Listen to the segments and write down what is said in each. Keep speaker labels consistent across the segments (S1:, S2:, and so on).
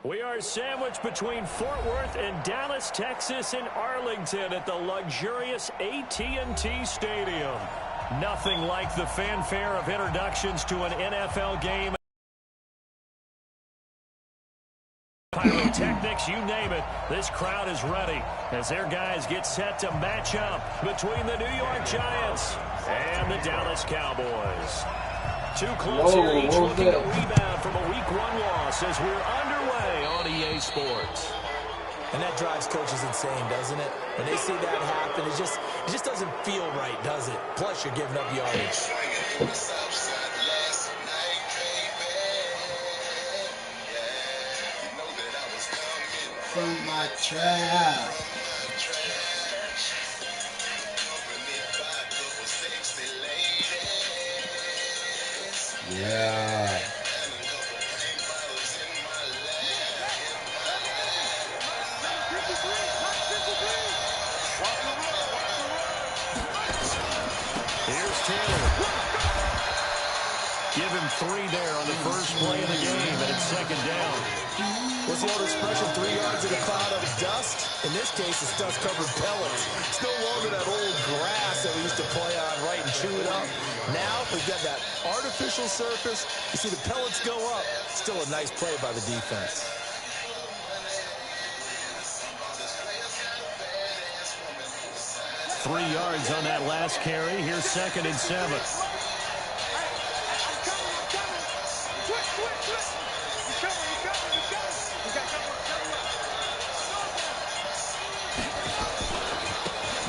S1: We are sandwiched between Fort Worth and Dallas, Texas, and Arlington at the luxurious AT&T Stadium. Nothing like the fanfare of introductions to an NFL game. Pyrotechnics, you name it, this crowd is ready as their guys get set to match up between the New York Giants and the Dallas Cowboys. Too close here, each looking to rebound from a Week 1 loss as we're underway on EA Sports.
S2: And that drives coaches insane, doesn't it? When they see that happen, it just doesn't feel right, does it? Plus, you're giving up yardage.
S3: From my trap. Yeah.
S1: Here's Taylor. Give him 3 there on the first play of the game, and it's second down.
S2: What's the old expression, 3 yards in a cloud of dust? In this case, it's dust-covered pellets. It's no longer that old grass that we used to play on, right, and chew it up. Now, we've got that artificial surface. You see the pellets go up. Still a nice play by the defense.
S1: Three yards on that last carry. Here's second and 7.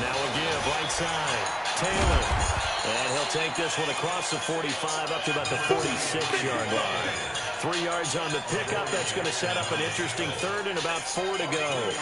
S1: Now a give right side. Taylor. And he'll take this one across the 45 up to about the 46-yard line. 3 yards on the pickup. That's going to set up an interesting third and about 4 to go.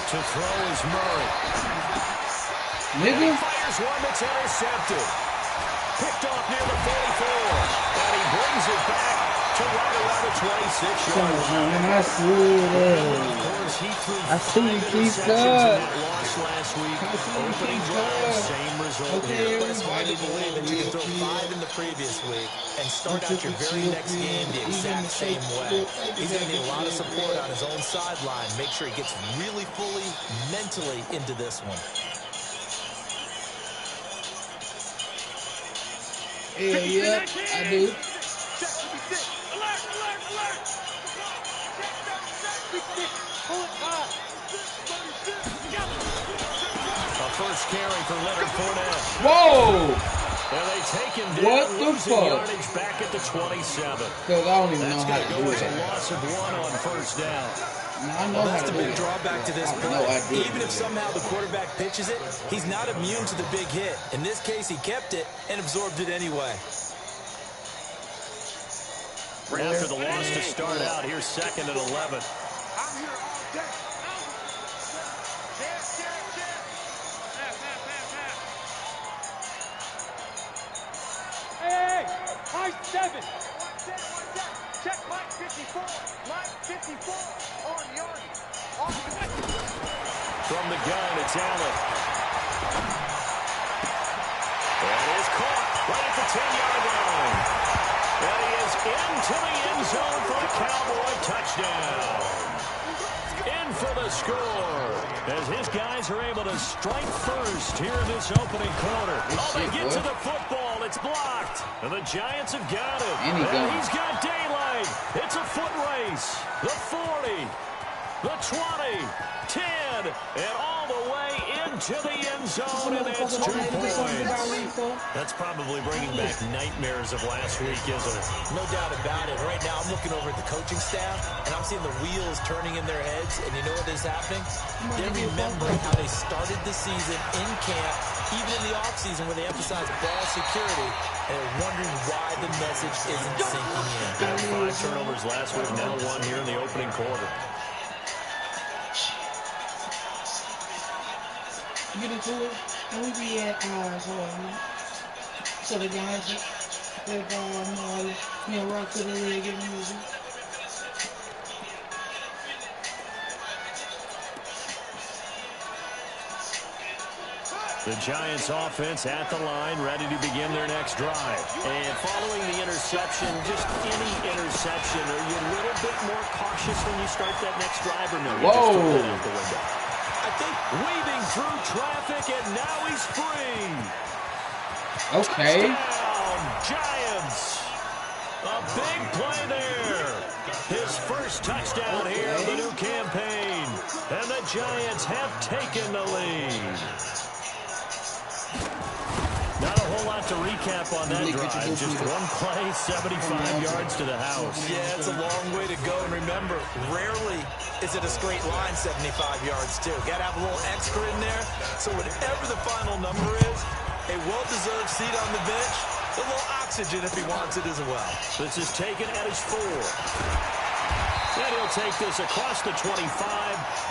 S1: To throw is Murray.
S3: Nigga.
S1: Fires one that's intercepted. Picked off near the 44. And he brings it back to right around the 26-yard line.
S3: I see it.
S1: Of course, he threw
S3: I see you,
S1: 5
S3: Keith
S1: interceptions in
S3: Scott.
S1: that loss last week. Opening drive, same result
S3: Okay,
S1: here.
S2: But it's hard to believe that you can throw 5 in the previous week and start out your very next game the exact same way. He's going to need a lot of support on his own sideline. Make sure he gets really fully mentally into this one.
S3: Hell yeah, I do.
S1: A first carry for Leonard Fournette.
S3: Whoa!
S1: And they take him down,
S3: What the
S1: losing
S3: fuck?
S1: yardage back at the 27.
S3: Because I don't even know
S1: That's
S3: how
S1: going to
S3: to
S1: go
S3: do
S1: as a
S3: that.
S1: loss of 1 on first down.
S3: I know
S2: Well,
S3: how
S2: that's
S3: to
S2: the
S3: do
S2: big
S3: that.
S2: drawback to this
S3: I have
S2: play.
S3: no idea.
S2: Even if somehow the quarterback pitches it, he's not immune to the big hit. In this case, he kept it and absorbed it anyway.
S1: After the loss to start out, here's second and 11.
S4: I'm here all day. Hey, line 7. Check line 54. Line 54 on yardage.
S1: From the gun, it's Allen. And it is caught right at the 10-yard line. And he is into the end zone for a Cowboy touchdown. In for the score as his guys are able to strike first here in this opening quarter. Oh, they get to the football. It's blocked. And the Giants have got it. And he's got daylight. It's a foot race. The 40, the 20, 10, and all the way into the end zone, and it's 2 points. That's probably bringing back nightmares of last week, isn't it?
S2: No doubt about it. Right now, I'm looking over at the coaching staff, and I'm seeing the wheels turning in their heads, and you know what is happening? They're remembering how they started the season in camp, even in the offseason where they emphasized ball security, and they're wondering why the message isn't sinking in.
S1: Got 5 turnovers last week, now 1 here in the opening quarter.
S3: Get into it, and we be at so the guys that rock to the league and music.
S1: The Giants offense at the line, ready to begin their next drive. And following the interception, just any interception, are you a little bit more cautious when you start that next drive or no? You just throw that out the window? I think weaving through traffic, and now he's free.
S3: Okay.
S1: Touchdown, Giants. A big play there. His first touchdown here of the new campaign. And the Giants have taken the lead. Not a whole lot to recap on that drive. Just one play, 75 yards to the house.
S2: Yeah, it's a long way to go. And remember, rarely is it a straight line 75 yards, too. Got to have a little extra in there. So whatever the final number is, a well-deserved seat on the bench, a little oxygen if he wants it as well.
S1: This is taken at his 4. And he'll take this across the 25. A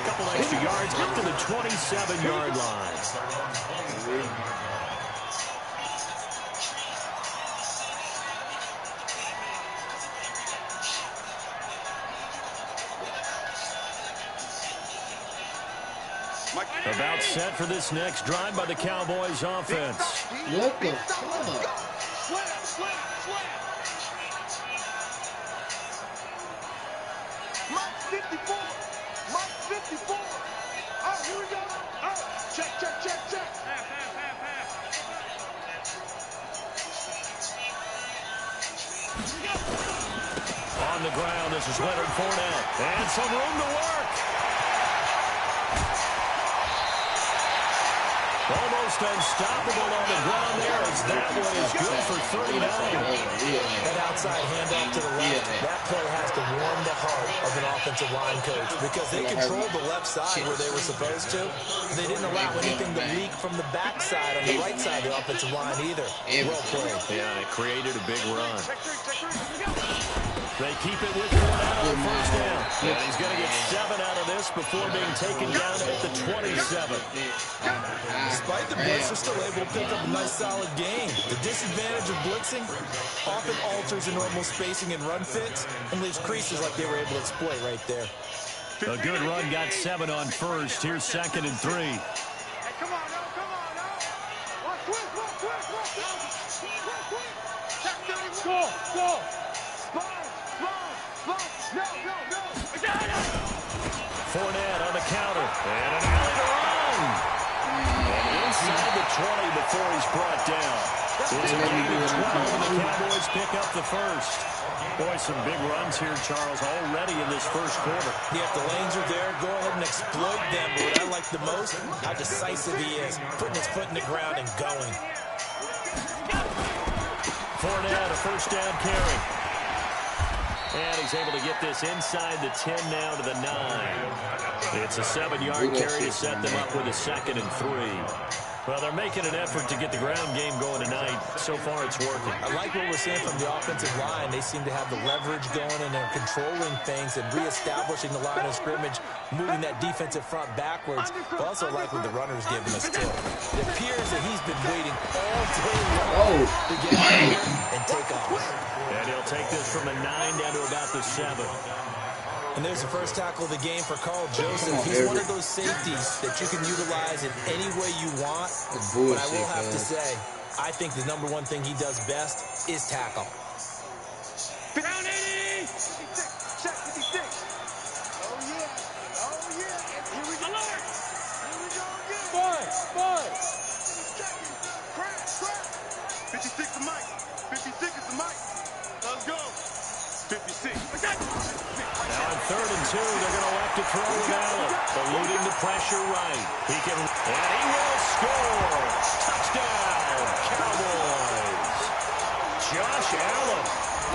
S1: couple extra yards up to the 27-yard line. About set for this next drive by the Cowboys offense.
S3: What the fuck?
S4: Mike 54. Mike 54. Oh, here we go. Oh, check.
S1: On the ground, this is Leonard Fournette. And some room to work. Almost unstoppable on the ground there as that one is good for 39.
S2: That outside handoff to the left, that play has to warm the heart of an offensive line coach because they controlled the left side where they were supposed to. They didn't allow anything to leak from the backside on the right side of the offensive line either. Well played.
S1: Yeah, it created a big run. They keep it with Fournette on first down. And he's going to get 7 out of this before being taken down at the 27.
S2: Despite the blitz, they're still able to pick up a nice solid gain. The disadvantage of blitzing often alters the normal spacing and run fits and leaves creases like they were able to exploit right there.
S1: A good run, got 7 on first. Here's 2nd and 3.
S4: Hey, come on now. One quick. Check 31. Go. No. I got it.
S1: Fournette on the counter. And an alley to run. And inside the 20 before he's brought down. It's a gain of 12, and the Cowboys pick up the first. Boy, some big runs here, Charles, already in this first quarter.
S2: Yeah, if the lanes are there, go ahead and exploit them. But what I like the most, how decisive he is, putting his foot in the ground and going.
S1: Fournette, a first down carry. And he's able to get this inside the 10 now to the 9. It's a 7-yard carry to set them up with a 2nd and 3. Well, they're making an effort to get the ground game going tonight. So far, it's working.
S2: I like what we're seeing from the offensive line. They seem to have the leverage going, and they're controlling things and reestablishing the line of scrimmage, moving that defensive front backwards. But also like what the runner's giving us, too. It appears that he's been waiting all day long to get out and take off.
S1: And he'll take this from the 9 down to about the 7.
S2: And there's the first tackle of the game for Carl Joseph. He's one of those safeties that you can utilize in any way you want. But I will have to say, I think the number one thing he does best is tackle.
S4: Down 80! 56, check 56. Oh, yeah. Here we go. Alert! Here we go again. Five. Crash. 56 is Mike. 56 is the Mike. Let's go. 56.
S1: Now On 3rd and 2, they're going to elect to throw with Allen. Eluding the pressure right. And he will score. Touchdown, Cowboys. Josh Allen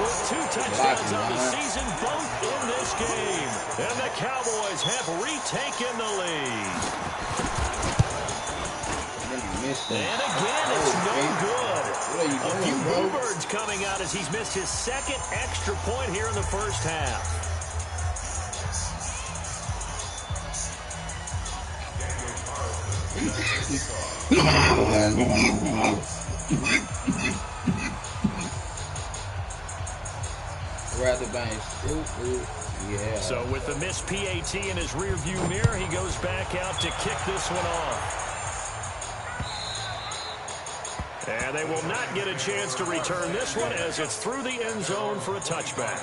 S1: with 2 touchdowns on the season, both in this game. And the Cowboys have retaken the lead. And again, it's no good. A few bluebirds coming out as he's missed his 2nd extra point here in the first half.
S3: Rather bang. Yeah.
S1: So with the missed PAT in his rearview mirror, he goes back out to kick this one off. And they will not get a chance to return this one as it's through the end zone for a touchback.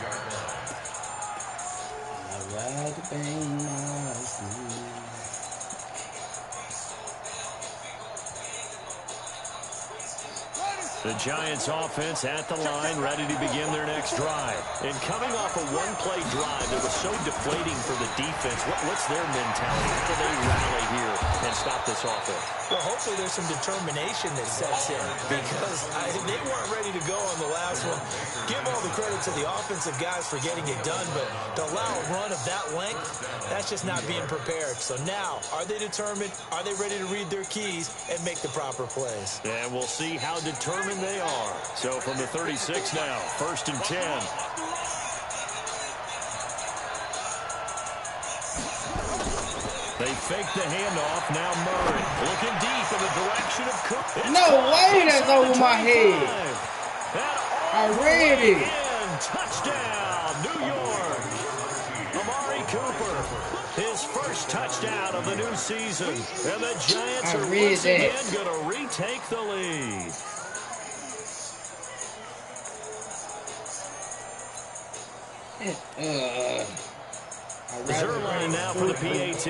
S1: The Giants offense at the line, ready to begin their next drive. And coming off a one-play drive that was so deflating for the defense, what's their mentality? How do they rally here and stop this offense?
S2: Well, hopefully there's some determination that sets in because they weren't ready to go on the last one. Give all the credit to the offensive guys for getting it done, but to allow a run of that length, that's just not being prepared. So now, are they determined? Are they ready to read their keys and make the proper plays?
S1: And we'll see how determined they are. So from the 36 now, 1st and 10. They fake the handoff. Now Murray looking deep in the direction of Cook.
S3: No way, that's over my head. I read it.
S1: Touchdown, New York. Amari Cooper, his first touchdown of the new season. And the Giants are once again going to retake the lead. Zerline now for the PAT.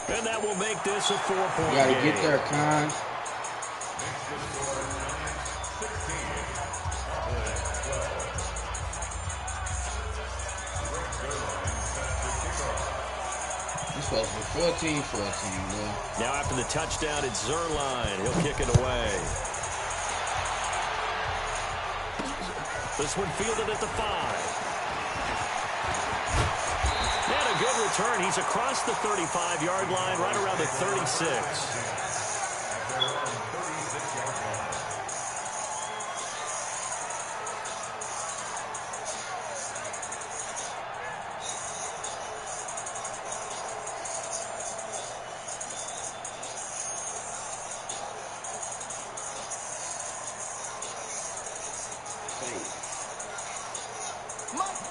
S1: And that will make this a 4-point game.
S3: Gotta get there, Con. It's supposed to be 14-14, boy.
S1: Now after the touchdown, it's Zerline. He'll kick it away. This one fielded at the 5. And a good return. He's across the 35-yard line, right around the 36.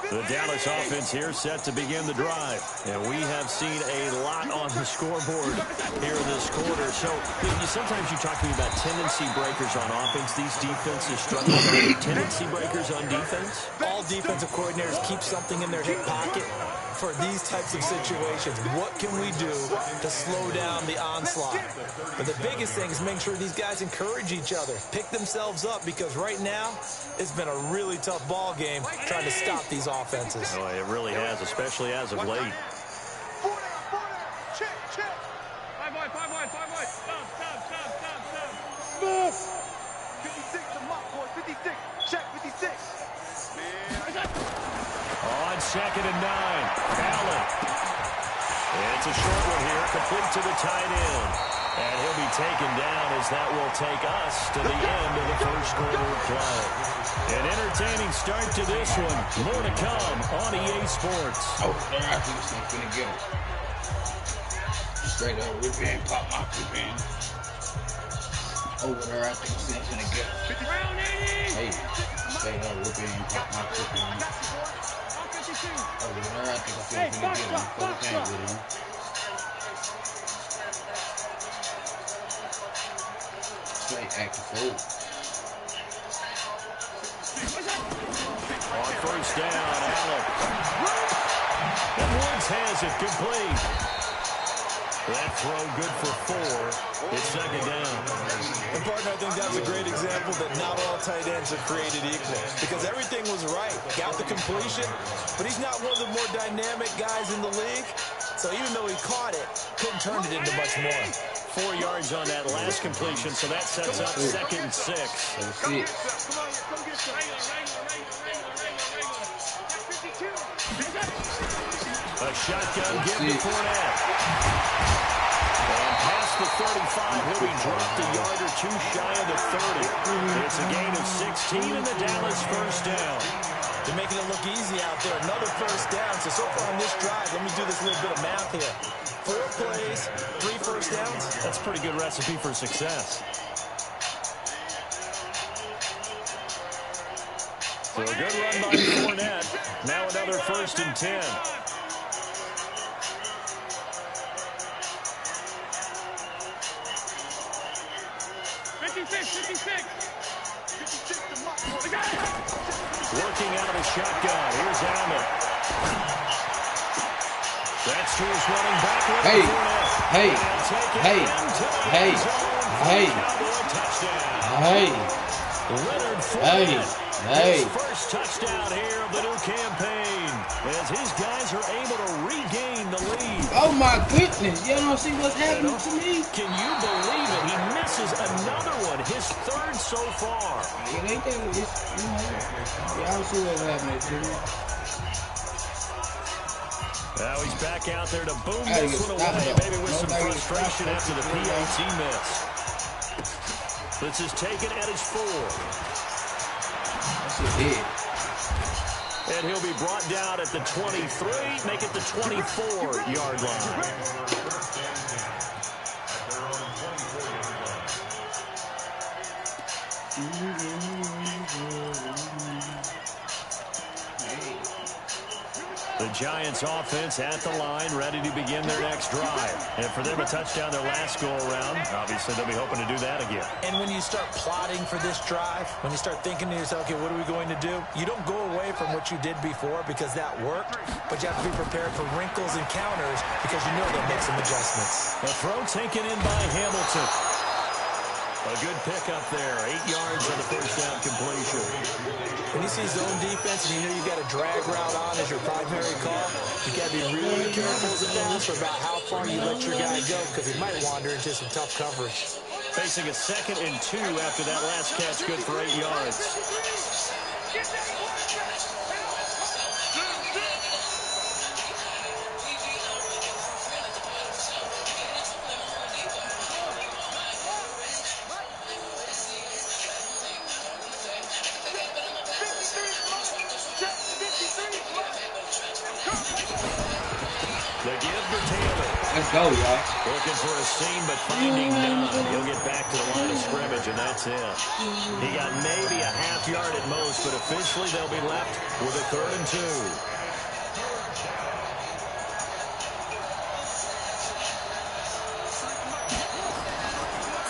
S1: The Dallas offense here set to begin the drive. And we have seen a lot on the scoreboard here in this quarter. So sometimes you talk to me about tendency breakers on offense. These defenses struggle with tendency breakers on defense.
S2: All defensive coordinators keep something in their hip pocket for these types of situations. What can we do to slow down the onslaught? But the biggest thing is make sure these guys encourage each other, pick themselves up, because right now it's been a really tough ball game trying to stop these offenses.
S1: Oh, it really has, especially as of late.
S4: Check, check. 5 wide. Stop. 56 to Mock, boy. 56. Check, 56.
S1: On 2nd and 9, Allen. It's a short one here, complete to the tight end. And he'll be taken down as that will take us to the end of the first quarter of play. An entertaining start to this one. More to come on EA Sports.
S3: Oh, I think it's going to get it. Straight up, whip in, pop my whip in. Over there, I think it's going to get it. Hey, straight up, whip in, pop my whip in. Over there, I think it's going to get it. Put a tank with him. Straight active forward.
S1: On 1st down, Allen. And Woods has it complete. That throw good for 4. It's second down.
S2: And, partner, I think that's a great example that not all tight ends are created equal because everything was right. Got the completion, but he's not one of the more dynamic guys in the league. So even though he caught it, couldn't turn it into much more.
S1: 4 yards on that last completion, so that sets up second and 6. A shotgun give to Fournette. And past the 35, he'll be dropped a yard or 2 shy of the 30. It's a gain of 16 and the Dallas first down.
S2: They're making it look easy out there. Another first down. So far on this drive, let me do this little bit of math here. 4 plays, 3 first downs.
S1: That's a pretty good recipe for success. So a good run by Fournette. Now another first and 10. Working out of the shotgun. Here's Allen. That's to his running back.
S3: Hey,
S1: His first touchdown here of the new campaign as his guys are able to regain the lead.
S3: Oh my goodness, you don't see what's happening to me?
S1: Can you believe it? He misses another one, his 3rd so far.
S3: It ain't that, y'all see what's happening to me.
S1: Now he's back out there to boom this one away, maybe with some frustration after the PAT miss. This is taken at his 4. And he'll be brought down at the 23, make it the 24-yard line. The Giants offense at the line, ready to begin their next drive. And for them, a touchdown their last go-around. Obviously, they'll be hoping to do that again.
S2: And when you start plotting for this drive, when you start thinking to yourself, okay, what are we going to do? You don't go away from what you did before because that worked, but you have to be prepared for wrinkles and counters because you know they'll make some adjustments.
S1: A throw taken in by Hamilton. A good pickup there. 8 yards on the first down completion.
S2: When you see zone defense and you know you got a drag route on as your primary call, you got to be really careful as a passer about how far you let your guy go because he might wander into some tough coverage.
S1: Facing a 2nd and 2 after that last catch, good for 8 yards.
S3: Let's go, y'all.
S1: Looking for a seam, but finding none. He'll get back to the line of scrimmage, and that's it. He got maybe a half yard at most, but officially they'll be left with a 3rd and 2.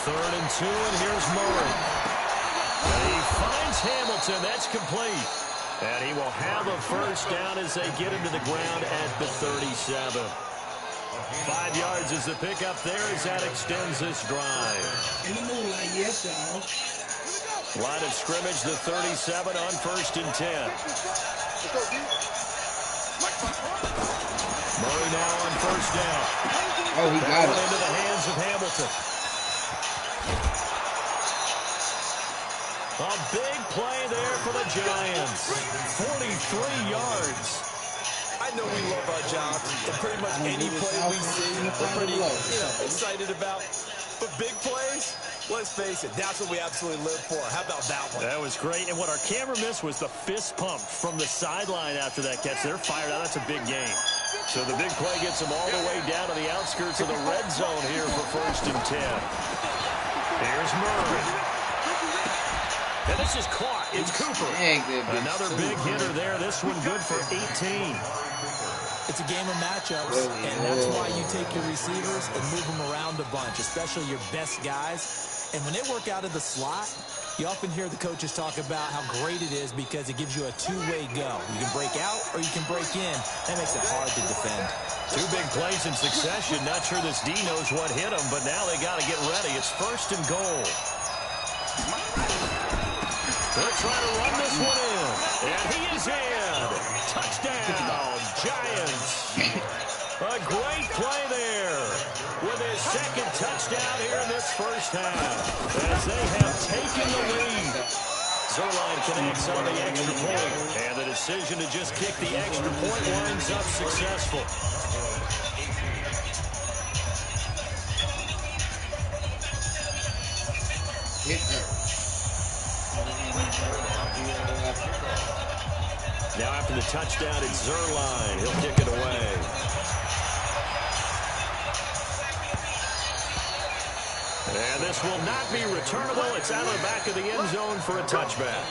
S1: Third and 2, and here's Murray. And he finds Hamilton. That's complete. And he will have a first down as they get him to the ground at the 37. 5 yards is the pickup there as that extends this drive.
S3: In the moonlight, yes, y'all.
S1: Line of scrimmage, the 37 on 1st and 10. Murray now on 1st down.
S3: Oh, he got it.
S1: Into the hands of Hamilton. A big play there for the Giants. 43 yards.
S2: I know we love our jobs, and pretty much any play we see, we're pretty excited about. But big plays, let's face it, that's what we absolutely live for. How about that one?
S1: That was great. And what our camera missed was the fist pump from the sideline after that catch. They're fired out. That's a big game. So the big play gets them all the way down to the outskirts of the red zone here for 1st and 10. Here's Murray. And this is caught. It's Cooper. Another big hitter there. This one good for 18.
S2: It's a game of matchups, and that's why you take your receivers and move them around a bunch, especially your best guys.
S5: And when they work out of the slot, you often hear the coaches talk about how great it is because it gives you a two-way go. You can break out or you can break in. That makes it hard to defend.
S1: Two big plays in succession. Not sure this D knows what hit him, but now they got to get ready. It's 1st and goal. They'll try to run this one in. And he is in. Touchdown, Giants. A great play there with his 2nd touchdown here in this first half as they have taken the lead. Zerline connects on the extra point, and the decision to just kick the extra point winds up successful. Now after the touchdown, it's Zerline. He'll kick it away. And this will not be returnable. It's out of the back of the end zone for a touchback.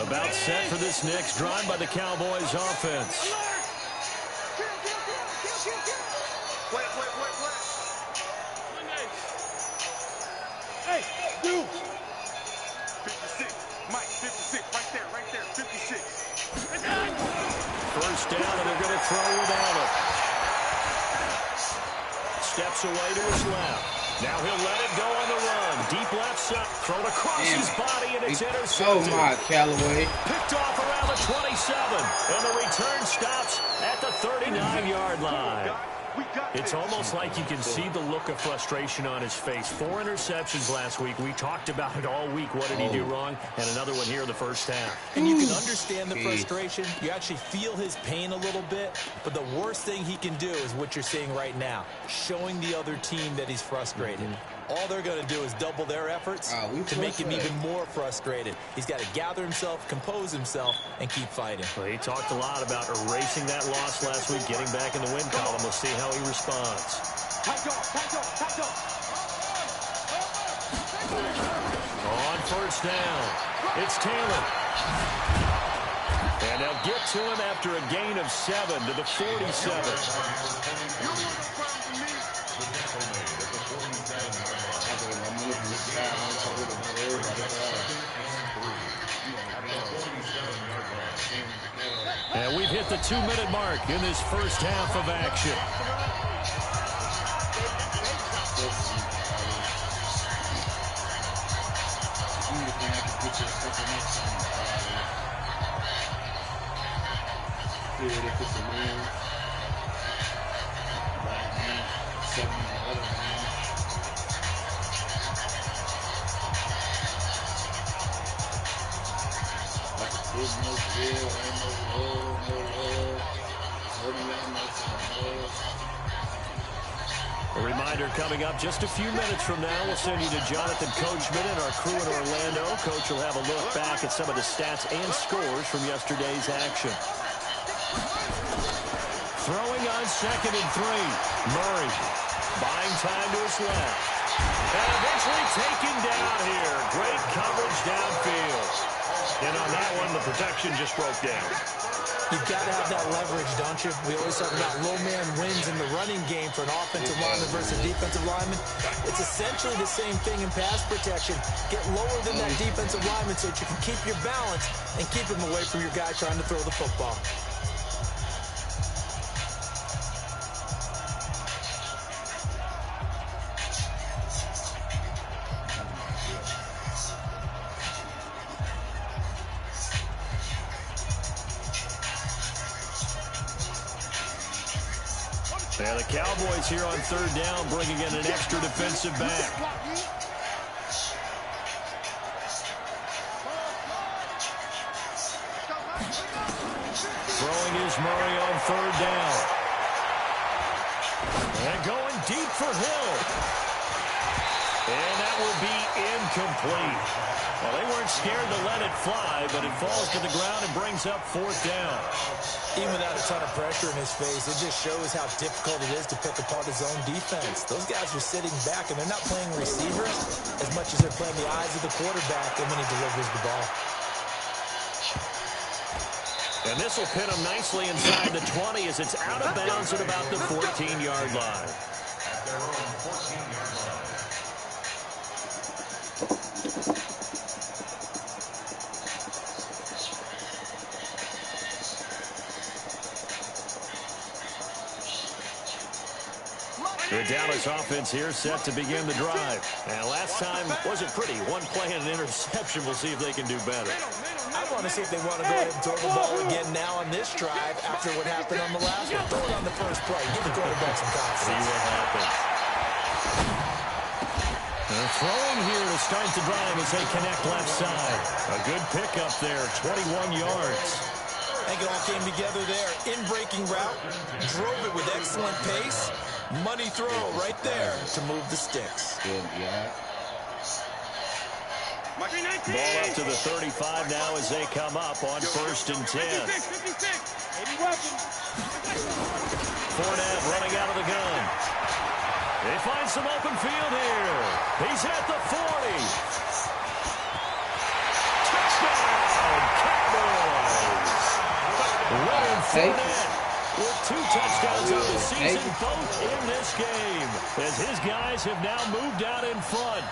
S1: About set for this next drive by the Cowboys offense.
S4: Hey, dude. 56. Mike, 56. Right there. 56.
S1: First down, and they're going to throw without it. Steps away to his left. Now he'll let it go on the run. Deep left side. Thrown across his body, and it's intercepted.
S3: Oh, my, Callaway.
S1: Picked off around the 27. And the return stops at the 39-yard line. It's almost like you can see the look of frustration on his face. 4 interceptions last week. We talked about it all week. What did he do wrong? And another one here in the first half.
S5: And you can understand the frustration. You actually feel his pain a little bit. But the worst thing he can do is what you're seeing right now, showing the other team that he's frustrated. All they're going to do is double their efforts to make him even more frustrated. He's got to gather himself, compose himself, and keep fighting.
S1: Well, he talked a lot about erasing that loss last week, getting back in the win column. We'll see how he responds. On first down, it's Taylor. And they'll get to him after a gain of 7 to the 47. And we've hit the 2-minute mark in this first half of action. A reminder coming up just a few minutes from now. We'll send you to Jonathan Coachman and our crew in Orlando. Coach will have a look back at some of the stats and scores from yesterday's action. Throwing on 2nd and 3. Murray buying time to his left. And eventually taken down here. Great coverage downfield. And on that one, the protection just broke down.
S5: You've got to have that leverage, don't you? We always talk about low man wins in the running game for an offensive lineman versus a defensive lineman. It's essentially the same thing in pass protection. Get lower than that defensive lineman so that you can keep your balance and keep him away from your guy trying to throw the football.
S1: And the Cowboys here on 3rd down, bringing in an extra defensive back. Throwing is Murray on 3rd down. And going deep for Hill. And that will be incomplete. Well, they weren't looked scared to let it fly, but it falls to the ground and brings up 4th down.
S5: Even without a ton of pressure in his face, it just shows how difficult it is to pick apart his own defense. Those guys are sitting back, and they're not playing receivers as much as they're playing the eyes of the quarterback and when he delivers the ball.
S1: And this will pin him nicely inside the 20 as it's out of bounds at about the 14-yard line.
S3: At their own 14-yard line.
S1: The Dallas offense here set to begin the drive. And last time wasn't pretty. One play and an interception. We'll see if they can do better.
S5: I want to see if they want to go ahead and throw the ball again now on this drive after what happened on the last one. Throw it on the first play. Give the quarterback some confidence.
S1: See what happens. They're throwing here to start the drive as they connect left side. A good pickup there, 21 yards.
S5: I think it all came together there. In-breaking route, drove it with excellent pace. Money throw right there to move the sticks.
S3: Good, yeah.
S1: Ball up to the 35 now as they come up on 1st and 10. Fournette running out of the gun. They find some open field here. He's at the 40. Touchdown, Cowboys. Leonard Fournette with 2 touchdowns of the season, both in this game, as his guys have now moved out in front.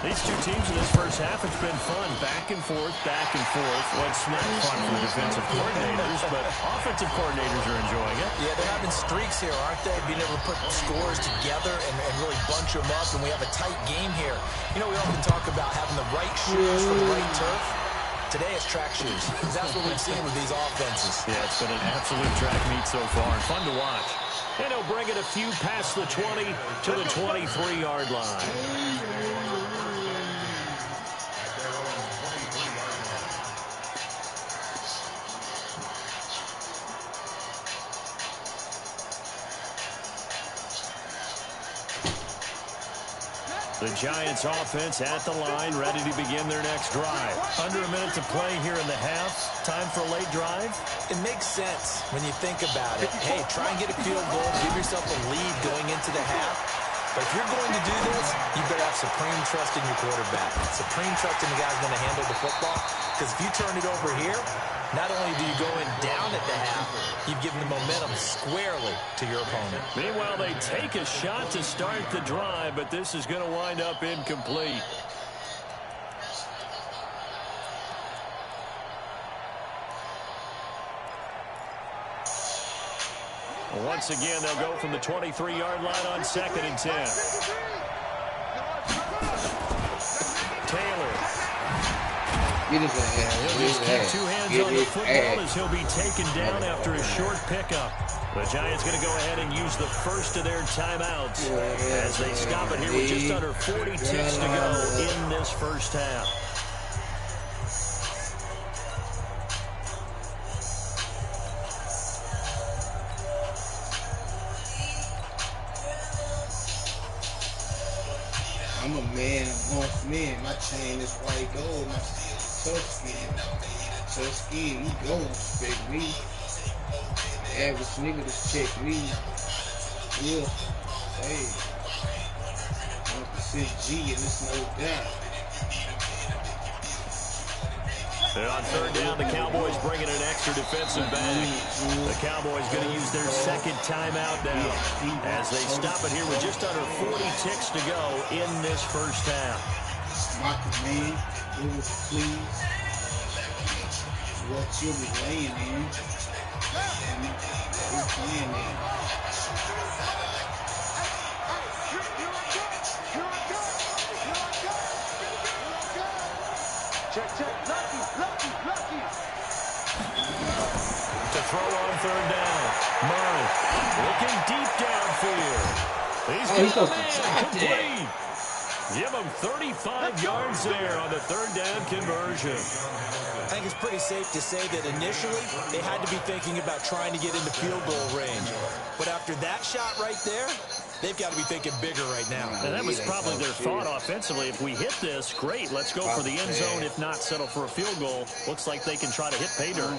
S1: These two teams in this first half, it's been fun. Back and forth, back and forth. Well, it's not fun for the defensive coordinators, but offensive coordinators are enjoying it.
S5: Yeah, they're having streaks here, aren't they? Being able to put scores together and really bunch them up, and we have a tight game here. You know, we often talk about having the right shoes for the right turf. Today it's track shoes. That's what we've seen with these offenses.
S1: Yeah, it's been an absolute track meet so far. Fun to watch. And he'll bring it a few past the 20 to the 23-yard line. The Giants offense at the line, ready to begin their next drive. Under a minute to play here in the half. Time for a late drive.
S5: It makes sense when you think about it. Hey, try and get a field goal. Give yourself a lead going into the half. But if you're going to do this, you better have supreme trust in your quarterback. Supreme trust in the guy's going to handle the football. Because if you turn it over here, not only do you go in down at the half, you've given the momentum squarely to your opponent.
S1: Meanwhile, they take a shot to start the drive, but this is going to wind up incomplete. Once again, they'll go from the 23-yard line on 2nd and 10. Taylor.
S3: Get his ass.
S1: He'll just keep 2 hands on the football as he'll be taken down after a short pickup. The Giants going to go ahead and use the first of their timeouts as they stop it here with just under 40 ticks to go in this first half.
S3: I'm a man amongst men. My chain is white gold. My steel is tough skin. Tough skin, you don't respect me. The average nigga just check me. Yeah. Hey. 100% G and it's no doubt.
S1: And on 3rd down, the Cowboys bringing an extra defensive back. The Cowboys going to use their 2nd timeout now as they stop it here with just under 40 ticks to go in this first half.
S3: My command, it was please. What you'll be laying in. We're playing in.
S4: Check. Lucky.
S1: To throw on 3rd down. Murray looking deep downfield. He's got a man complete. Give him 35 yards there on the 3rd down conversion.
S5: I think it's pretty safe to say that initially they had to be thinking about trying to get into field goal range. But after that shot right there, they've got to be thinking bigger right now.
S1: And that was probably their thought offensively. If we hit this, great. Let's go for the end zone. If not, settle for a field goal. Looks like they can try to hit pay dirt.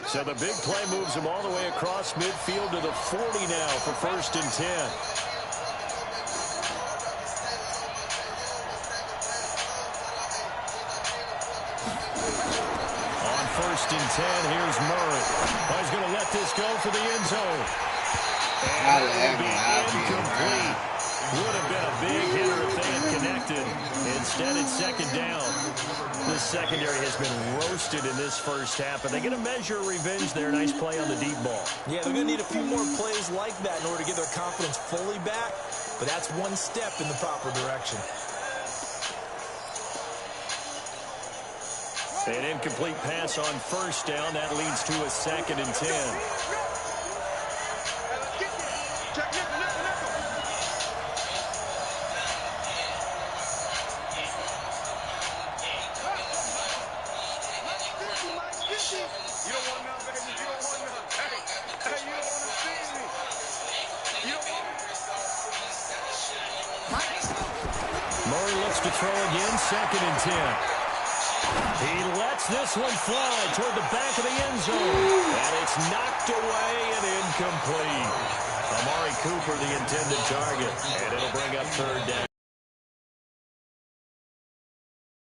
S1: So the big play moves him all the way across midfield to the 40 now for 1st and 10. On 1st and 10, here's Murray. Oh, he's going to let this go for the end zone. And it will be incomplete. Would have been a big hitter if they had connected. Instead, it's 2nd down. The secondary has been roasted in this first half, but they get a measure of revenge there. Nice play on the deep ball.
S5: Yeah, they're going to need a few more plays like that in order to get their confidence fully back, but that's one step in the proper direction.
S1: An incomplete pass on 1st down. That leads to a 2nd and 10. Murray looks to throw again, 2nd and 10. He lets this one fly toward the back of the end zone. And it's knocked away and incomplete. Amari Cooper, the intended target. And it'll bring up 3rd down.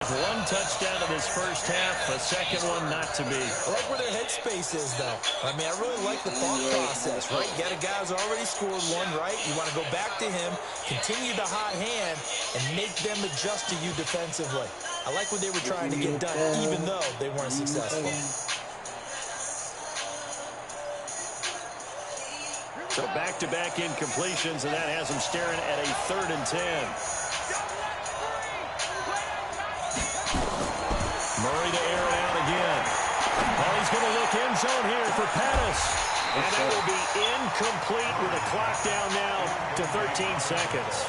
S1: One touchdown in this first half, a second one not to be.
S5: I like where their headspace is, though. I mean, I really like the thought process, right? You got a guy who's already scored one, right? You want to go back to him, continue the hot hand, and make them adjust to you defensively. I like what they were trying to get done, even though they weren't successful.
S1: So back-to-back incompletions, and that has them staring at a 3rd and 10. Murray to air it out again. Oh, he's going to look end zone here for Pettis. And that will be incomplete with a clock down now to 13 seconds.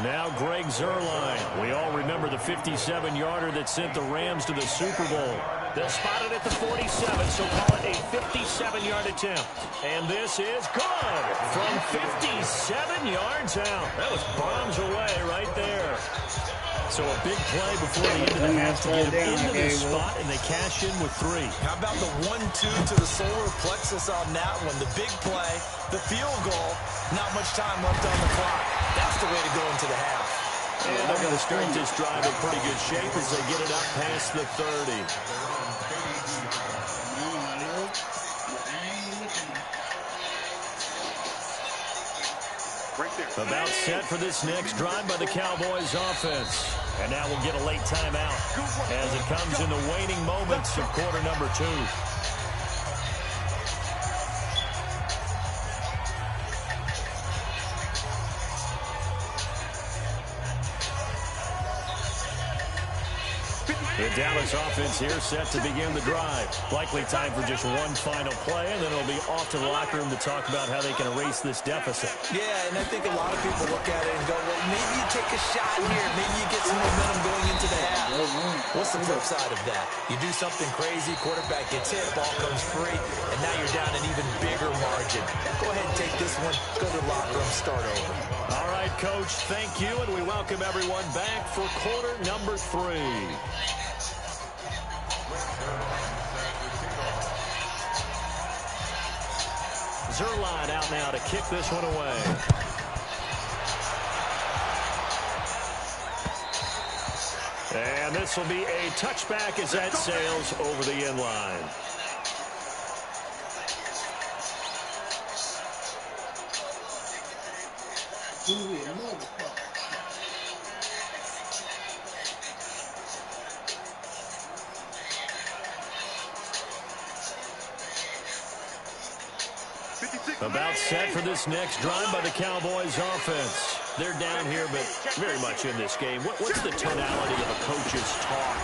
S1: Now Greg Zuerlein. We all remember the 57-yarder that sent the Rams to the Super Bowl. They'll spot it at the 47, so call it a 57-yard attempt. And this is good from 57 yards out. That was bombs away right there. So a big play before the end of the half to get them into this spot, and they cash in with 3.
S5: How about the 1-2 to the solar plexus on that one? The big play, the field goal, not much time left on the clock. That's the way to go into the half.
S1: And they're going to start this drive in pretty good shape as they get it up past the 30. About set for this next drive by the Cowboys offense. And now we'll get a late timeout as it comes in the waning moments of quarter number 2. The Dallas offense here set to begin the drive. Likely time for just one final play, and then it'll be off to the locker room to talk about how they can erase this deficit.
S5: Yeah, and I think a lot of people look at it and go, well, maybe you take a shot here. Maybe you get some momentum going into the half. What's the flip side of that? You do something crazy, quarterback gets hit, ball comes free, and now you're down an even bigger margin. Go ahead and take this one, go to the locker room, start over.
S1: All right, Coach, thank you, and we welcome everyone back for quarter number 3. Zuerlein out now to kick this one away. And this will be a touchback as that sails over the end line. About set for this next drive by the Cowboys offense. They're down here, but very much in this game. What's the tonality of a coach's talk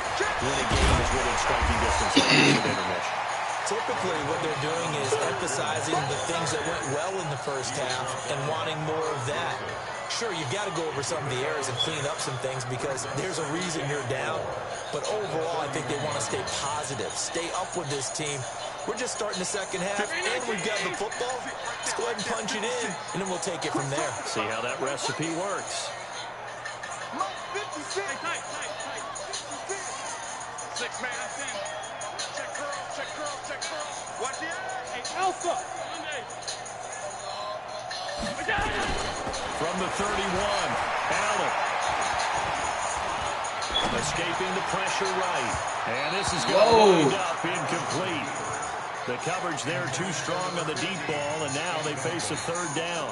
S1: when a game is within striking distance of intermission?
S5: Typically, what they're doing is emphasizing the things that went well in the first half and wanting more of that. Sure, you've got to go over some of the errors and clean up some things because there's a reason you're down. But overall, I think they want to stay positive, stay up with this team. We're just starting the second half, and we've got the football. Let's go ahead and punch it in, and then we'll take it from there.
S1: See how that recipe works.
S4: Six-man, check girl. Watch the eye. Hey, Alpha.
S1: From the 31, Allen. Escaping the pressure right. And this is going to wind up incomplete. The coverage there too strong on the deep ball, and now they face a third down.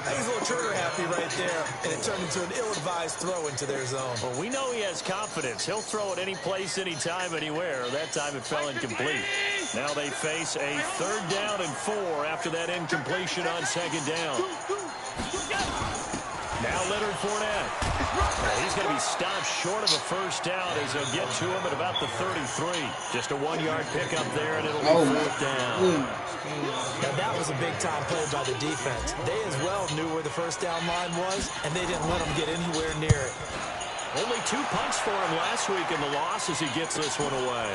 S5: He's a little trigger happy right there, and it turned into an ill-advised throw into their zone.
S1: Well, we know he has confidence. He'll throw it any place, anytime, anywhere. That time it fell incomplete. Now they face a third down and 4 after that incompletion on second down. Now Leonard Fournette. He's going to be stopped short of a first down as he'll get to him at about the 33. Just a 1-yard pickup there, and it'll be fourth down.
S5: Now that was a big-time play by the defense. They as well knew where the first down line was, and they didn't let him get anywhere near it.
S1: Only 2 punts for him last week in the loss as he gets this one away.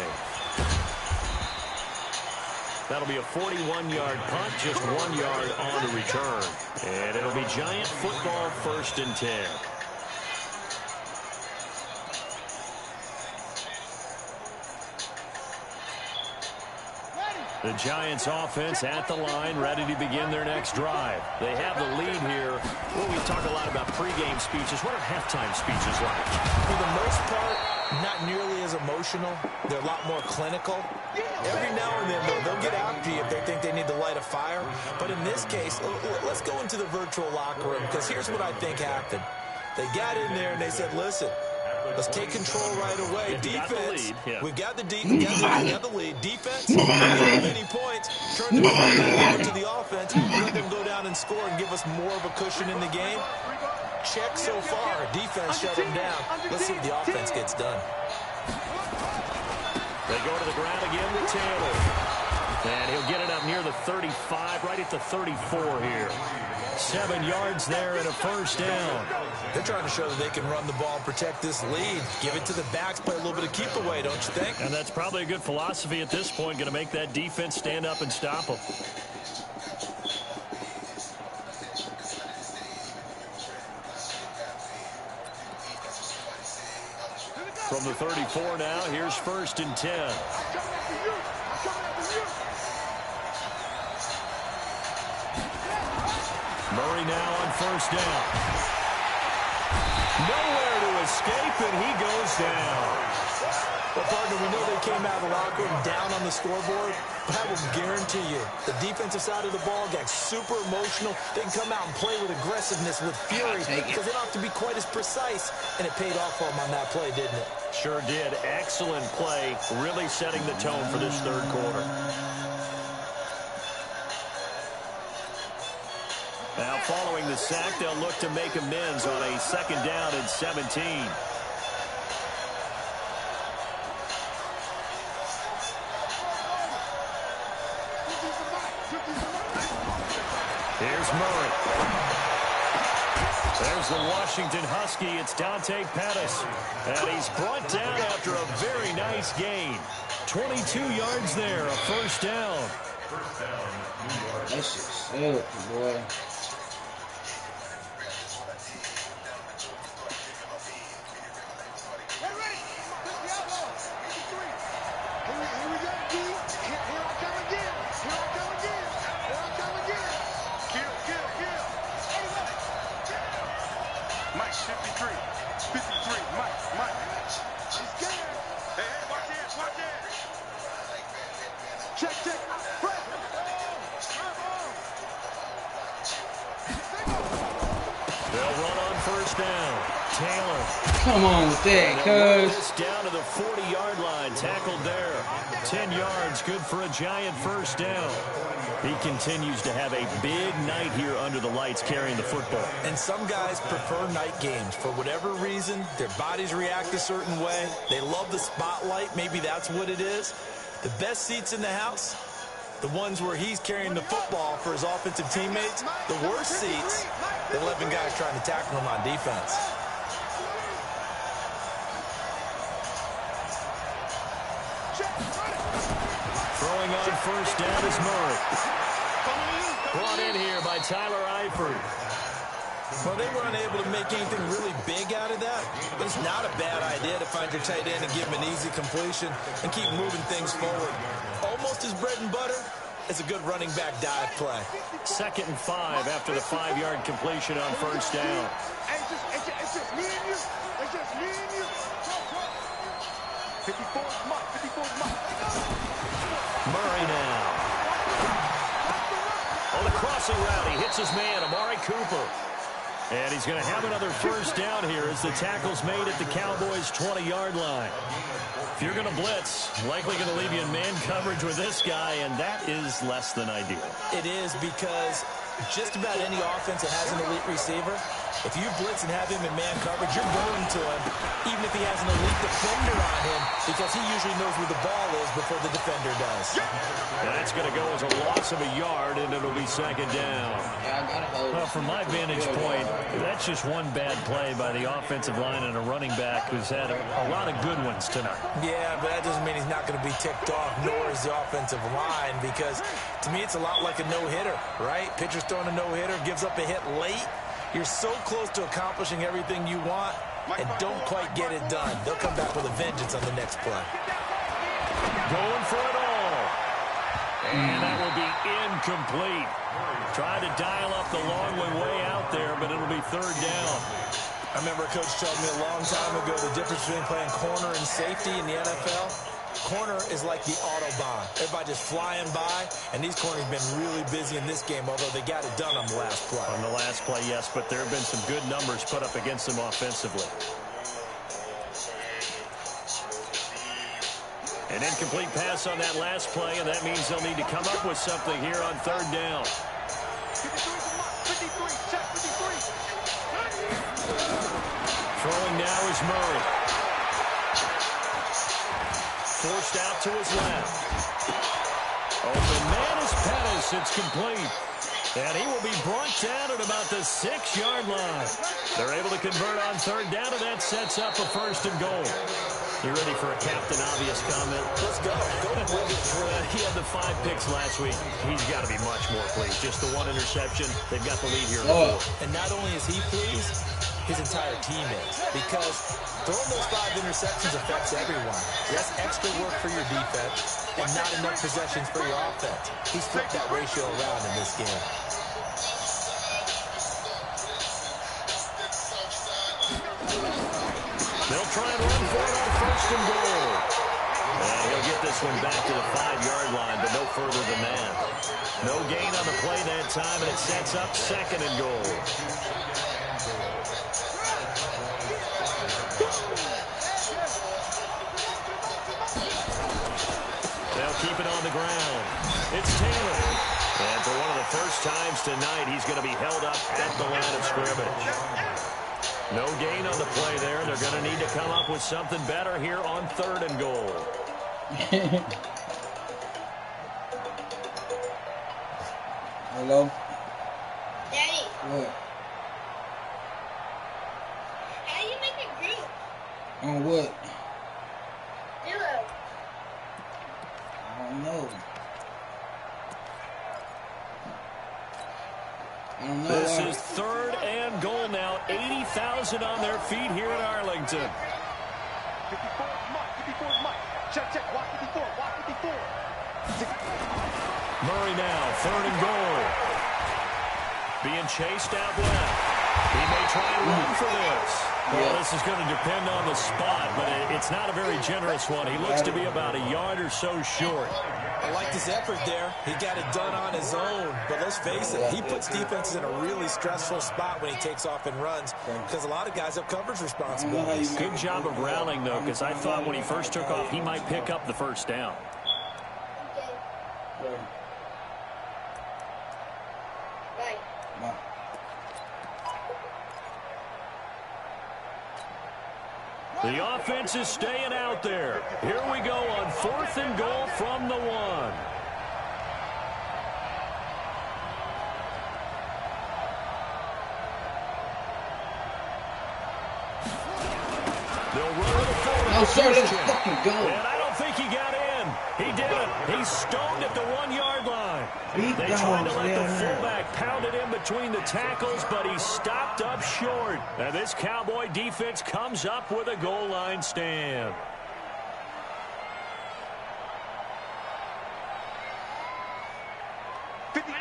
S1: That'll be a 41-yard punt, just 1 yard on the return. And it'll be Giant football, 1st and 10. The Giants offense at the line, ready to begin their next drive. They have the lead here. Well, we talk a lot about pregame speeches. What are halftime speeches like?
S5: For the most part, not nearly as emotional. They're a lot more clinical. Every now and then, though, they'll get after you if they think they need to light a fire. But in this case, let's go into the virtual locker room, because here's what I think happened. They got in there and they said, listen, let's take control right away. Defense, we've got the lead. Defense, we don't have any points. Turn the ball back over to the offense. Let them go down and score and give us more of a cushion in the game. Check so far. Defense shut them down. Let's see if the offense gets done.
S1: They go to the ground again with Taylor. And he'll get it up near the 35, right at the 34 here. 7 yards there and a first down.
S5: They're trying to show that they can run the ball and protect this lead. Give it to the backs, play a little bit of keep away, don't you think?
S1: And that's probably a good philosophy at this point, going to make that defense stand up and stop them. From the 34 now, here's 1st and 10. Murray now on first down. Nowhere to escape, and he goes down.
S5: Well, partner, we know they came out of the locker room down on the scoreboard, but I will guarantee you the defensive side of the ball got super emotional. They can come out and play with aggressiveness, with fury, because they don't have to be quite as precise, and it paid off for them on that play, didn't it?
S1: Sure did. Excellent play, really setting the tone for this third quarter. Now, following the sack, they'll look to make amends on a 2nd down and 17. Here's Murray. There's the Washington Husky. It's Dante Pettis. And he's brought down after a very nice gain. 22 yards there, a first down.
S3: That shit sucks, boy. Come on with that, cuz.
S1: Down to the 40-yard line, tackled there. 10 yards, good for a Giant first down. He continues to have a big night here under the lights carrying the football.
S5: And some guys prefer night games. For whatever reason, their bodies react a certain way. They love the spotlight. Maybe that's what it is. The best seats in the house, The ones where he's carrying the football for his offensive teammates, the worst seats, the 11 guys trying to tackle him on defense.
S1: Throwing on first down is Murray. Brought in here by Tyler Eifert.
S5: Well, they were unable to make anything really big out of that, but it's not a bad idea to find your tight end and give him an easy completion and keep moving things forward. Almost his bread and butter is a good running back dive play.
S1: 2nd and 5 after the 5-yard completion on first down.
S4: It's just me and you. It's just me and you. 54 is Mike. 54 is Mike.
S1: Murray now. On the crossing route, he hits his man, Amari Cooper. And he's going to have another first down here as the tackle's made at the Cowboys' 20-yard line. If you're going to blitz, likely going to leave you in man coverage with this guy, and that is less than ideal.
S5: It is, because just about any offense that has an elite receiver, if you blitz and have him in man coverage, you're going to him, even if he has an elite defender on him, because he usually knows where the ball is before the defender does.
S1: And that's going to go as a loss of a yard, and it'll be 2nd down.
S3: Yeah, I gotta hold.
S1: Well, from my vantage point, that's just one bad play by the offensive line and a running back who's had a lot of good ones tonight.
S5: Yeah, but that doesn't mean he's not going to be ticked off, nor is the offensive line, because to me it's a lot like a no-hitter, right? Pitcher's throwing a no-hitter, gives up a hit late. You're so close to accomplishing everything you want and don't quite get it done. They'll come back with a vengeance on the next play.
S1: Going for it all. And that will be incomplete. Tried to dial up the long way out there, but it'll be 3rd down.
S5: I remember a coach told me a long time ago the difference between playing corner and safety in the NFL. Corner is like the Autobahn. Everybody just flying by, and these corners have been really busy in this game, although they got it done on the last play.
S1: On the last play, yes, but there have been some good numbers put up against them offensively. An incomplete pass on that last play, and that means they'll need to come up with something here on 3rd down.
S4: 53, check 53.
S1: Throwing now is Murray. Forced out to his left. Open man is Pettis. It's complete. And he will be brought down at about the 6-yard line. They're able to convert on 3rd down, and that sets up a 1st and goal. You ready for a Captain Obvious comment?
S5: Let's go.
S1: He had the 5 picks last week. He's got to be much more pleased. Just the 1 interception. They've got the lead here.
S5: And not only is he pleased, his entire team is. Because throwing those 5 interceptions affects everyone. That's extra work for your defense and not enough possessions for your offense. He's flipped that ratio around in this game.
S1: They'll try and run for it on 1st and goal. And he'll get this one back to the 5-yard line, but no further than that. No gain on the play that time, and it sets up 2nd and goal. They'll keep it on the ground. It's Taylor. And for one of the first times tonight, he's going to be held up at the line of scrimmage. No gain on the play there. They're going to need to come up with something better here on 3rd and goal.
S3: Hello?
S6: Daddy,
S3: What?
S6: how do you make a group?
S3: On what?
S6: Duo.
S3: I don't know.
S1: This is 3rd and goal now. 80,000 on their feet here in Arlington.
S4: 54 is Mike. 54 is Mike. Check. Watch 54. Watch 54.
S1: Murray now, 3rd and goal. Being chased out left. He may try and run for this. Well, this is going to depend on the spot, but it's not a very generous one. He looks to be about a yard or so short.
S5: I liked his effort there. He got it done on his own. But let's face it, he puts defenses in a really stressful spot when he takes off and runs because a lot of guys have coverage responsibilities.
S1: Good job of rallying, though, because I thought when he first took off, he might pick up the 1st down.
S6: Okay. Bye.
S1: The offense is staying out there. Here we go on 4th and goal from the 1. They'll run with a fullback.
S3: No, sir, let's fucking go.
S1: And I don't think he got in. He didn't. He's stoned at the 1-yard line. They tried to let the fullback pound it in between the tackles, but he stopped up short. And this Cowboy defense comes up with a goal line stand.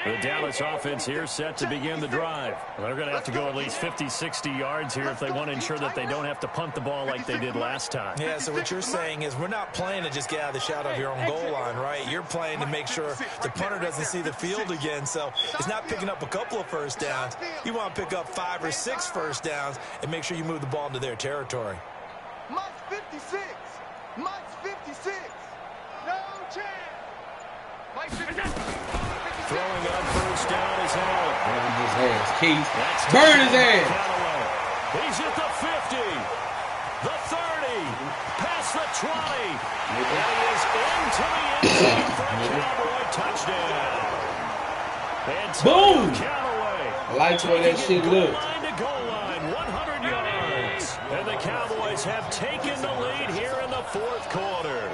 S1: The Dallas offense here set to begin the drive. They're going to have to go at least 50, 60 yards here if they want to ensure that they don't have to punt the ball like they did last time.
S5: Yeah, so what you're saying is we're not playing to just get out of the shadow of your own goal line, right? You're playing to make sure the punter doesn't see the field again. So it's not picking up a couple of first downs. You want to pick up 5 or 6 first downs and make sure you move the ball into their territory.
S4: Mike's 56. Mike's 56. No chance. Mike's 56.
S1: Throwing on first down is Allen.
S3: Burn his ass, Keith. Burn his ass.
S1: He's at the 50, the 30, past the 20. And he is into the end zone for a Cowboy touchdown. And
S3: boom!
S1: Callaway.
S3: I like the way that shit looked.
S1: Line to goal line, 100 yards. And the Cowboys have taken the lead here in the fourth quarter.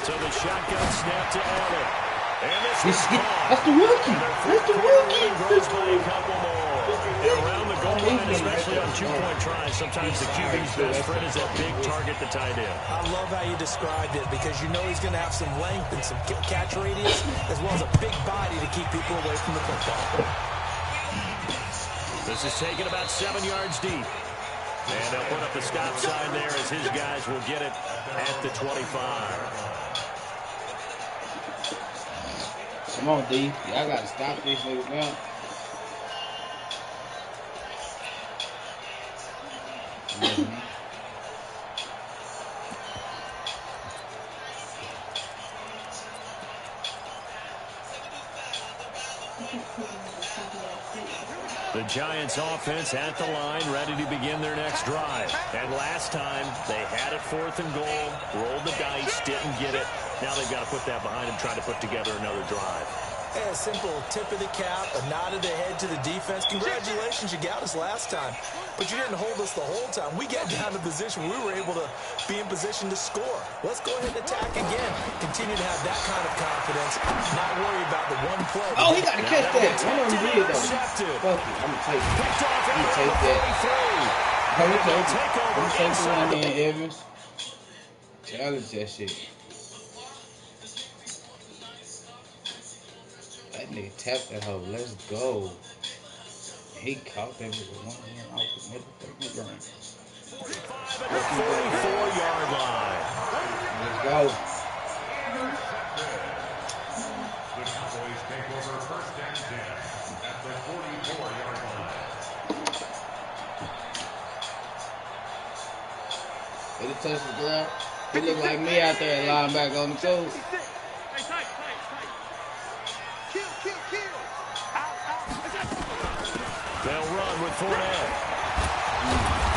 S1: So the shotgun snap to Allen. And this
S3: That's the rookie. That's the rookie.
S1: goes by a couple more. And around the goal line, especially on two-point tries, sometimes the QB's best friend is that big target, the tight end.
S5: I love how you described it because you know he's going to have some length and some catch radius as well as a big body to keep people away from the football.
S1: This is taken about 7 yards deep. And they'll put up the stop sign there as his guys will get it at the 25.
S3: Come on, D. Y'all got to stop this nigga now.
S1: The Giants offense at the line, ready to begin their next drive. And last time, they had it 4th and goal, rolled the dice, didn't get it. Now they've got to put that behind them, try to put together another drive.
S5: Hey, a simple tip of the cap, a nod of the head to the defense. Congratulations, you got us last time. But you didn't hold us the whole time. We got down to position where we were able to be in position to score. Let's go ahead and attack again. Continue to have that kind of confidence, not worry about the one play.
S3: Oh, he got to catch that. I know he did, though. Fuck it. I'm going to take it. I'm going to take that. I'm going to take the one in, Evans. Challenge that shit. That nigga tapped that hoe. Let's go. He caught that with one hand off the motherfucking ground.
S1: 44-yard line.
S3: Let's go.
S7: The Cowboys take over first and 10 at the 44-yard line.
S3: Did he touch the ground? He look like me out there at linebacker on the coast.
S1: They'll run with Fournette.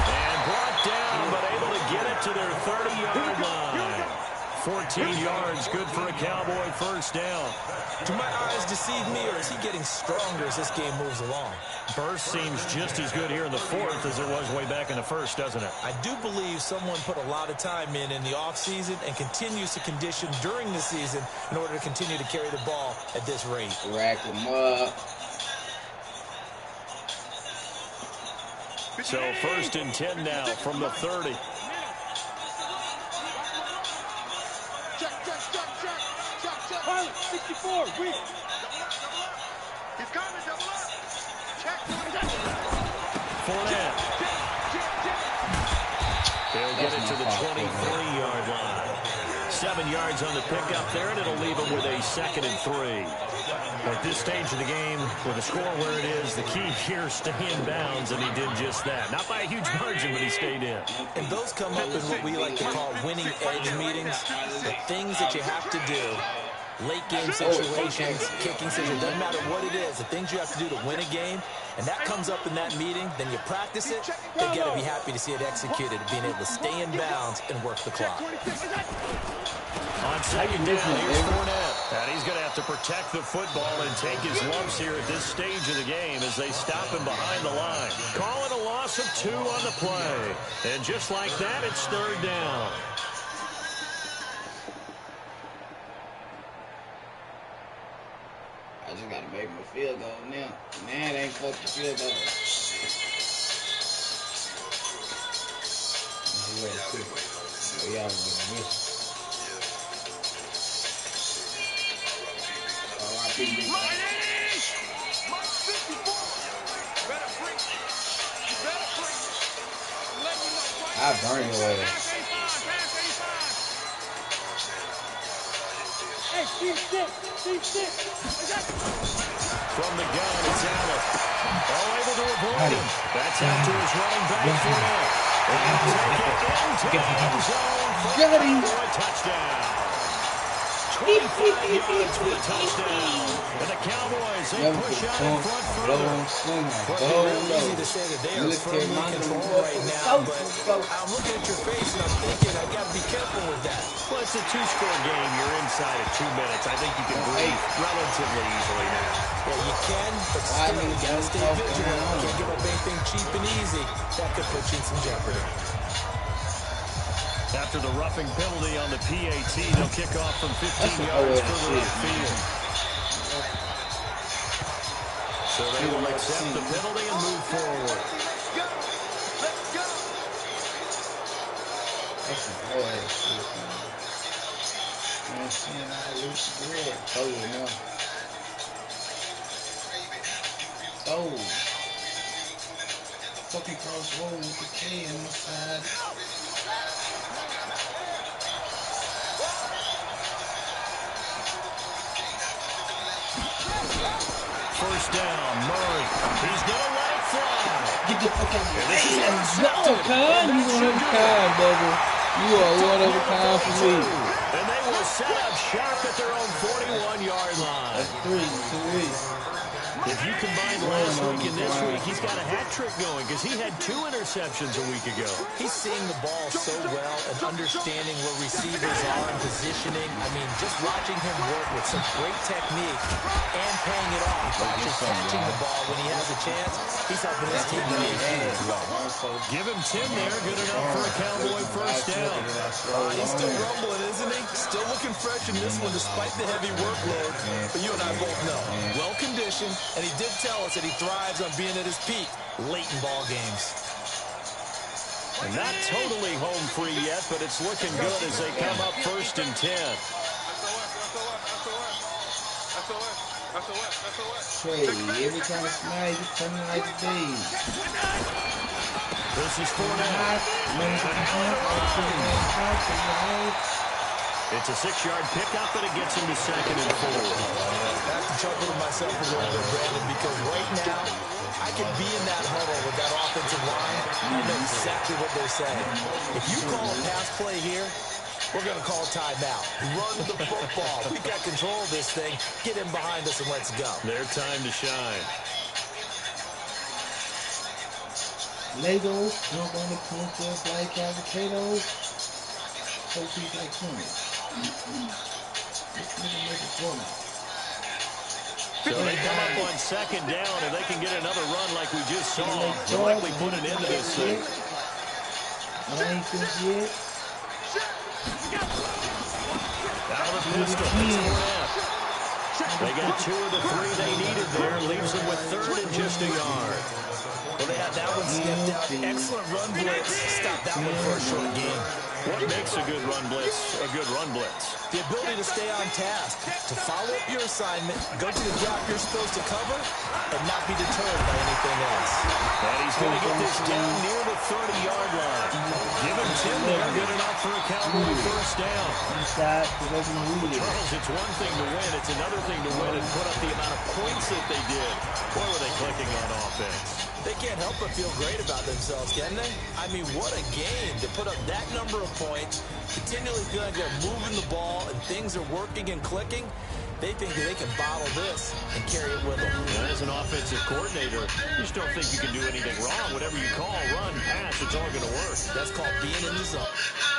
S1: And brought down, but able to get it to their 30-yard line. 14 yards, good for a Cowboy first down.
S5: Do my eyes deceive me, or is he getting stronger as this game moves along?
S1: Burst seems just as good here in the fourth as it was way back in the first, doesn't it?
S5: I do believe someone put a lot of time in the offseason and continues to condition during the season in order to continue to carry the ball at this rate.
S3: Rack him up.
S1: So first and 10 now from the 30.
S4: Pilot, 64, weak. He's coming, double up. Check.
S1: Fournette. They'll get it to the 23-yard line. 7 yards on the pickup there, and it'll leave them with a 2nd and 3. At this stage of the game, with the score where it is, the key here is stay in bounds, and he did just that. Not by a huge margin, but he stayed in.
S5: And those come up in what we like to call winning edge meetings. The things that you have to do late game situations, kicking situations, doesn't matter what it is, the things you have to do to win a game, and that comes up in that meeting, then you practice it, they got to be happy to see it executed, being able to stay in bounds and work the clock.
S1: On second down, here's Fournette. And he's going to have to protect the football and take his lumps here at this stage of the game as they stop him behind the line. Calling a loss of 2 on the play. And just like that, it's third down.
S3: I just got to make my field goal now. Man, it ain't fucking field goal. I burn your ass.
S1: From the gun, it's Allen. Able to avoid him. That's out to his running back for now. And take it into the end zone for a touchdown. 25 yards for the touchdown. And the Cowboys, they push out in front further.
S5: It's easy to say that they are firmly in control right now, but I'm looking at your face and I'm thinking I got to be careful with that.
S1: Well, it's a 2-score game. You're inside of 2 minutes. I think you can breathe relatively easily now.
S5: Well, you can, but still, you got to stay vigilant. You can't give up anything cheap and easy. That could put you in some jeopardy.
S1: After the roughing penalty on the PAT, they'll kick off from 15 yards further upfield. So they will accept the penalty and move forward.
S3: Let's go. That's some boy shit, man. Man, seeing I lose the bread. Oh, no. Oh. Fucking cross road with the K on the side.
S1: First down, Murray. He's going to let it fly.
S3: Get the fuck out of here. Let's go, Con. You one of a kind, baby. You are one of a kind for me.
S1: And they will set up shop at their own 41-yard line.
S3: That's 3.
S1: If you combine last week and this week, he's got a hat trick going because he had 2 interceptions a week ago.
S5: He's seeing the ball so well and understanding where receivers are and positioning. I mean, just watching him work with some great technique and paying it off, actually catching the ball when he has a chance, he's helping his team win as well.
S1: Give him 10 there, good enough for a Cowboy first down.
S5: He's still rumbling, isn't he? Still looking fresh in this one despite the heavy workload. But you and I both know, well-conditioned, and he did tell us that he thrives on being at his peak late in ball games.
S1: And not totally home free yet, but it's looking good as they come up first and 10.
S3: Trey, every time it's nice, it's coming like a day.
S1: This is Fournette. It's a 6-yard pickup, and it gets him to 2nd and 4.
S5: I have to chuckle to myself a little bit, Brandon, because right now, I can be in that huddle with that offensive line, and I know exactly what they're saying. If you call a pass play here, we're going to call timeout. Run the football. We got control of this thing. Get him behind us and let's go.
S1: Their time to shine.
S3: Legos, jump on the corn just like avocados. So she's like corn. This nigga make it corn.
S1: So they come up on 2nd down, and they can get another run like we just saw. They'll likely put an end to this thing.
S3: I ain't finished yet.
S1: Out of the pistol. They got 2 of the 3 they needed there. Leaves them with 3rd and just a yard.
S5: Well, they had that one sniffed out. Excellent run blitz. Stop that one for a short game.
S1: What makes a good run blitz a good run blitz?
S5: The ability to stay on task, to follow up your assignment, go to the gap you're supposed to cover, and not be deterred by anything else.
S1: And he's going to get this down near the 30-yard line. Give him 10 there. Good enough for a Cowboy first first down.
S3: Inside the regular lead.
S1: Charles, it's one thing to win. It's another thing to win and put up the amount of points that they did. Boy, were they clicking on offense.
S5: They can't help but feel great about themselves, can they? I mean, what a game to put up that number of points, continually feeling like they're moving the ball and things are working and clicking. They think that they can bottle this and carry it with them.
S1: And as an offensive coordinator, you just don't think you can do anything wrong. Whatever you call, run, pass, it's all going to work.
S5: That's called being in the zone.